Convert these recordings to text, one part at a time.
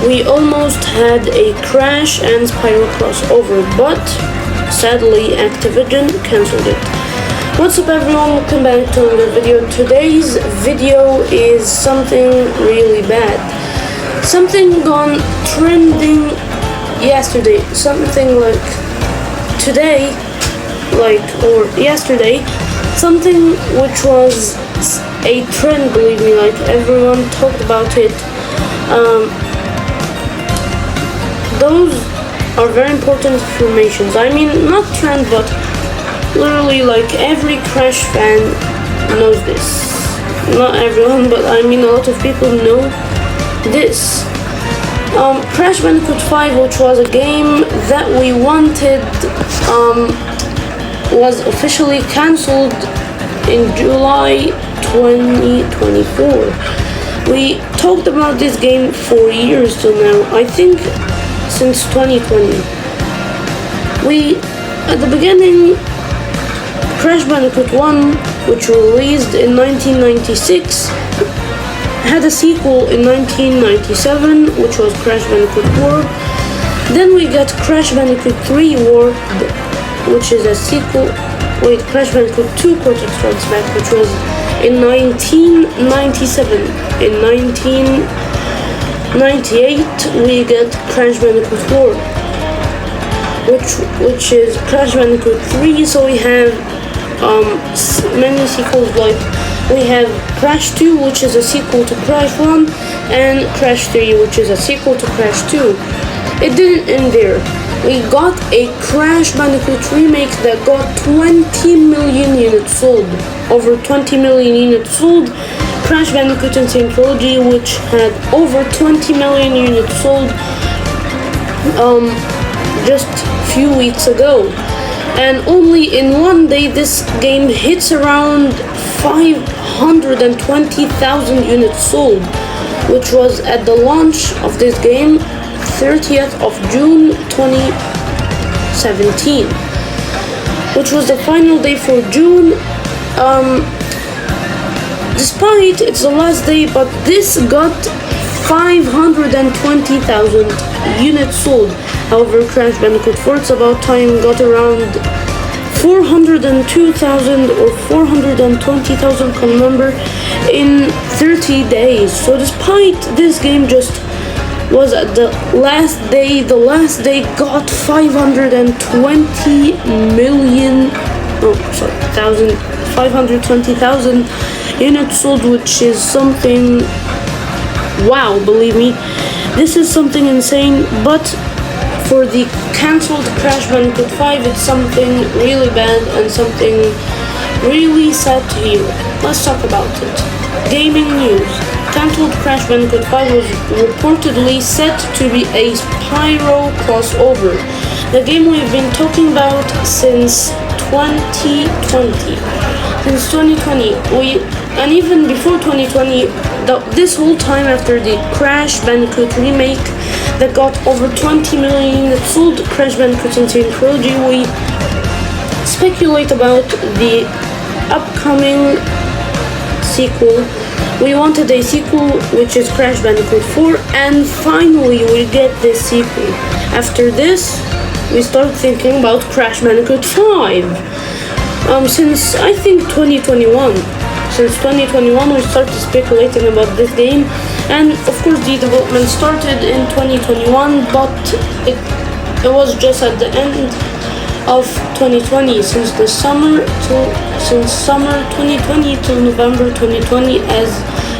We almost had a Crash and Spyro crossover, but sadly Activision cancelled it. What's up everyone, welcome back to another video. Today's video is something really bad. Something gone trending yesterday, something like today, or yesterday, something which was a trend, believe me, like everyone talked about it. Those are very important informations. I mean, not trend, but literally like every Crash fan knows this. Not everyone, but I mean a lot of people know this. Crash Bandicoot 5, which was a game that we wanted, was officially cancelled in July 2024. We talked about this game for years till now. I think since 2020. At the beginning, Crash Bandicoot 1, which released in 1996, had a sequel in 1997, which was Crash Bandicoot Warped. Then we got Crash Bandicoot 3 Warped, which is a sequel. Crash Bandicoot 2 Cortex Strikes Back, which was in 1997. In 1998, we get Crash Bandicoot Warped, which is Crash Bandicoot 3. So we have many sequels, like we have Crash 2, which is a sequel to Crash 1, and Crash 3, which is a sequel to Crash 2. It didn't end there. We got a Crash Bandicoot remake that got 20 million units sold. Over 20 million units sold. Crash Bandicoot Insane Trilogy, which had over 20 million units sold just a few weeks ago. And only in one day this game hits around 520,000 units sold, which was at the launch of this game, 30th of June 2017, which was the final day for June. Despite it's the last day, but this got 520,000 units sold. However, Crash Bandicoot 4, It's About Time, got around 402,000 or 420,000, can't remember, in 30 days. So despite this game just was at the last day got 520,000 units sold, which is something, wow, believe me, this is something insane. But for the cancelled Crash Bandicoot 5, it's something really bad and something really sad to hear. Let's talk about it. Gaming news. Cancelled Crash Bandicoot 5 was reportedly set to be a Spyro crossover. The game we've been talking about since 2020. Since 2020, and even before 2020, this whole time after the Crash Bandicoot remake that got over 20 million units sold, Crash Bandicoot Insane Trilogy, we speculate about the upcoming sequel. We wanted a sequel, which is Crash Bandicoot 4, and finally we get this sequel. After this, we start thinking about Crash Bandicoot 5. Since I think 2021. Since 2021, we started speculating about this game, and of course the development started in 2021, but it was just at the end of 2020, since summer 2020 till November 2020 as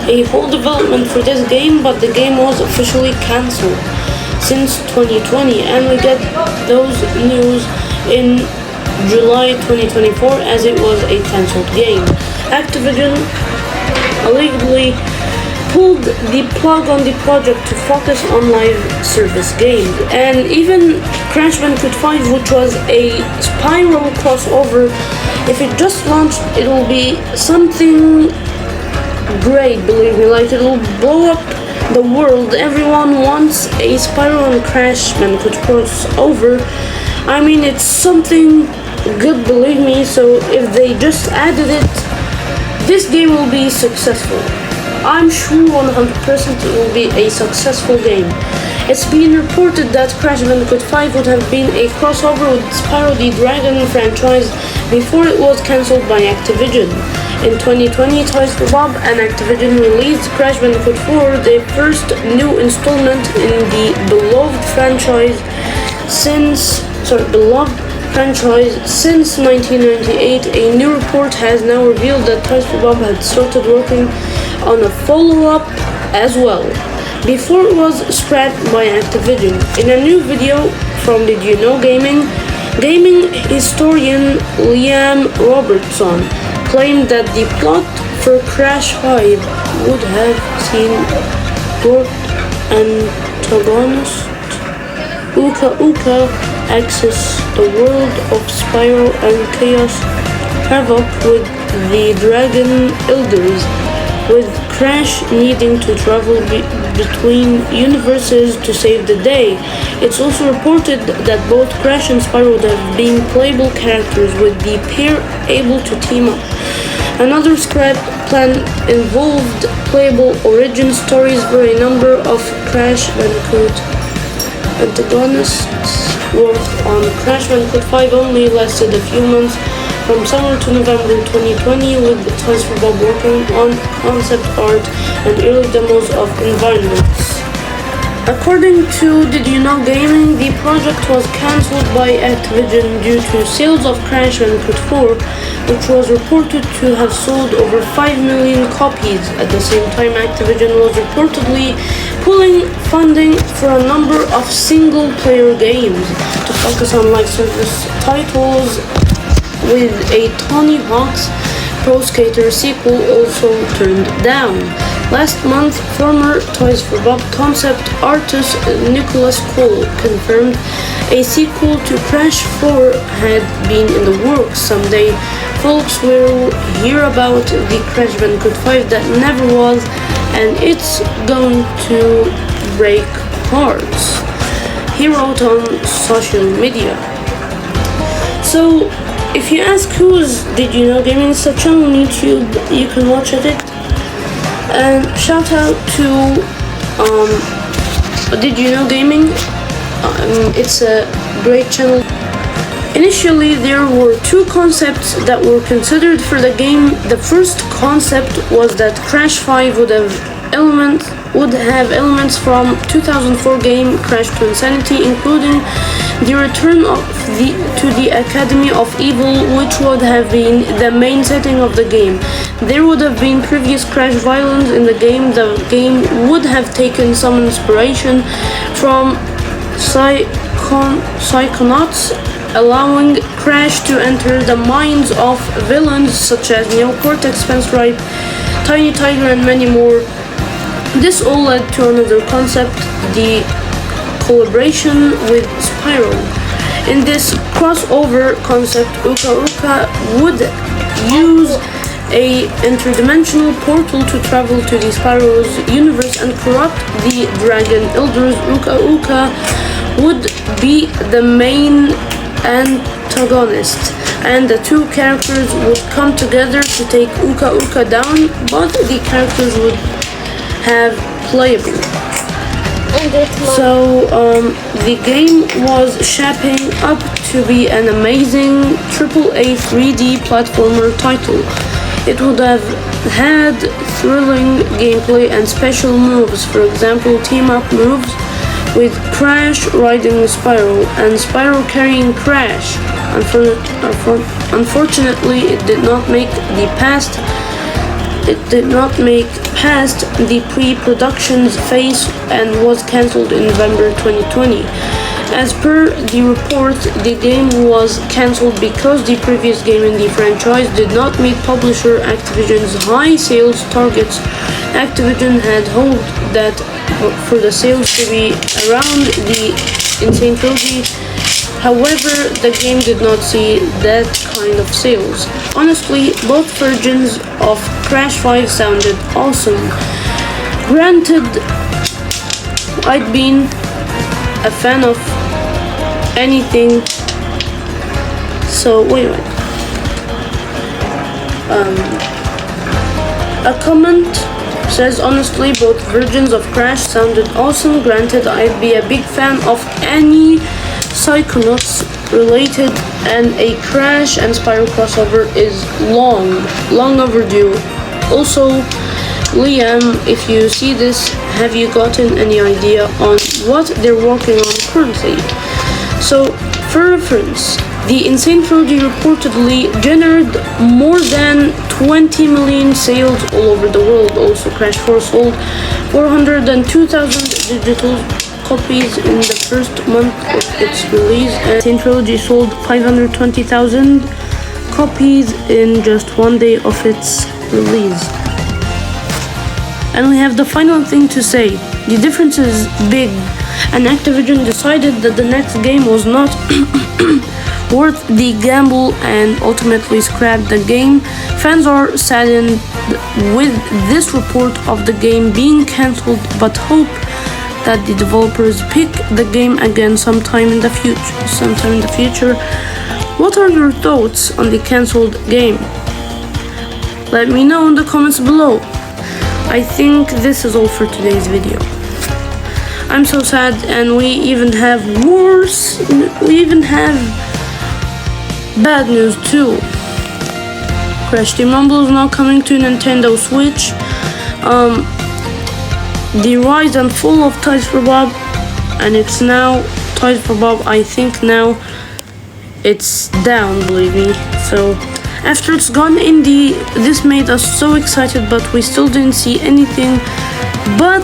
a whole development for this game, but the game was officially cancelled since 2020, and we get those news in July 2024 as it was a cancelled game. Activision allegedly pulled the plug on the project to focus on live service games. And even Crash Bandicoot 5, which was a Spyro crossover, if it just launched, it will be something great, believe me, like it will blow up the world. Everyone wants a Spyro and Crash Bandicoot crossover. I mean, it's something good, believe me, so if they just added it, this game will be successful. I'm sure 100% it will be a successful game. It's been reported that Crash Bandicoot 5 would have been a crossover with Spyro the Dragon franchise before it was cancelled by Activision. In 2020, Toys for Bob and Activision released Crash Bandicoot 4, the first new installment in the beloved franchise since 1998. A new report has now revealed that Toys for Bob had started working on a follow-up as well, before it was scrapped by Activision. In a new video from Did You Know Gaming historian Liam Robertson claimed that the plot for Crash 5 would have seen Gort antagonist Uka Uka access the world of Spyro and Chaos Havoc with the Dragon Elders, with Crash needing to travel between universes to save the day. It's also reported that both Crash and Spyro would have been playable characters, with the pair able to team up. Another scrap plan involved playable origin stories for a number of Crash Bandicoot antagonists. Work on Crash Bandicoot 5 only lasted a few months, from summer to November 2020, with the Toys for Bob working on concept art and early demos of environments. According to Did You Know Gaming, the project was cancelled by Activision due to sales of Crash Bandicoot 4, which was reported to have sold over 5 million copies. At the same time, Activision was reportedly pulling funding for a number of single-player games to focus on live service titles, with a Tony Hawk's Pro Skater sequel also turned down. Last month, former Toys for Bob concept artist Nicholas Cole confirmed a sequel to Crash 4 had been in the works. Someday, folks will hear about the Crash Bandicoot 5 that never was, and it's going to break hearts, he wrote on social media. So, if you ask who's Did You Know Gaming, it's a channel on YouTube, you can watch it. And shout out to Did You Know Gaming, it's a great channel. Initially, there were two concepts that were considered for the game. The first concept was that Crash 5 would have elements from 2004 game Crash to Insanity, including the return to the Academy of Evil, which would have been the main setting of the game. There would have been previous Crash villains in the game. The game would have taken some inspiration from Psychonauts, allowing Crash to enter the minds of villains such as Neocortex, Fence Ripe, Tiny Tiger, and many more. This all led to another concept, the collaboration with Spyro. In this crossover concept, Uka Uka would use a interdimensional portal to travel to the Spyro's universe and corrupt the Dragon Elders. Uka Uka would be the main antagonist, and the two characters would come together to take Uka Uka down, but the characters would have playable. So the game was shaping up to be an amazing AAA 3D platformer title. It would have had thrilling gameplay and special moves, for example team-up moves with Crash riding Spyro and Spyro carrying Crash. Unfortunately, it did not make past the pre-production phase and was cancelled in November 2020. As per the report, the game was cancelled because the previous game in the franchise did not meet publisher Activision's high sales targets. Activision had hoped that for the sales to be around the Insane Trilogy. However, the game did not see that kind of sales. Honestly, both versions of Crash 5 sounded awesome. Granted, I'd been a fan of anything. So wait. A comment Says, honestly, both versions of Crash sounded awesome. Granted, I'd be a big fan of any Psychonauts related, and a Crash and Spyro crossover is long overdue. Also, Liam, if you see this, have you gotten any idea on what they're working on currently? So, for reference, the Insane Trilogy reportedly generated more than 20 million sales all over the world. Also, Crash 4 sold 402,000 digital copies in the first month of its release, and Insane Trilogy sold 520,000 copies in just one day of its release. And we have the final thing to say. The difference is big, and Activision decided that the next game was not worth the gamble and ultimately scrapped the game. Fans are saddened with this report of the game being cancelled, but hope that the developers pick the game again sometime in the future. What are your thoughts on the cancelled game? Let me know in the comments below. I think this is all for today's video. I'm so sad, and we even have worse. We even have bad news too. Crash Team Rumble is now coming to Nintendo Switch. The rise and fall of Toys for Bob, and it's now Toys for Bob. I think now it's down, believe me. So after it's gone indie, this made us so excited, but we still didn't see anything but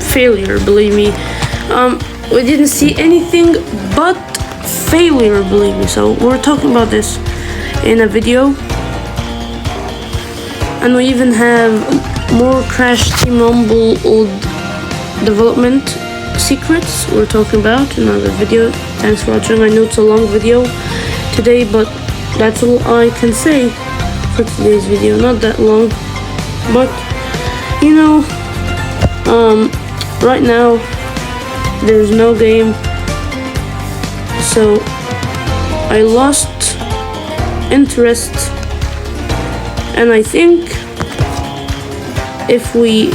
failure, believe me. We didn't see anything but failure, believe me. So we're talking about this in a video, and we even have more Crash Team Rumble old development secrets we're talking about in another video. Thanks for watching. I know it's a long video today, but that's all I can say for today's video. Not that long, but you know, right now there's no game, so I lost interest, and I think if we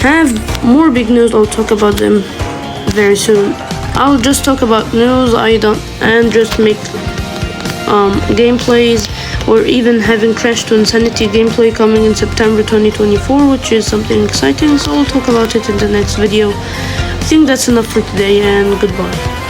have more big news, I'll talk about them very soon. I'll just talk about news and just make gameplays, or even having Crash to Insanity gameplay coming in September 2024, which is something exciting, so I'll talk about it in the next video. I think that's enough for today, and goodbye.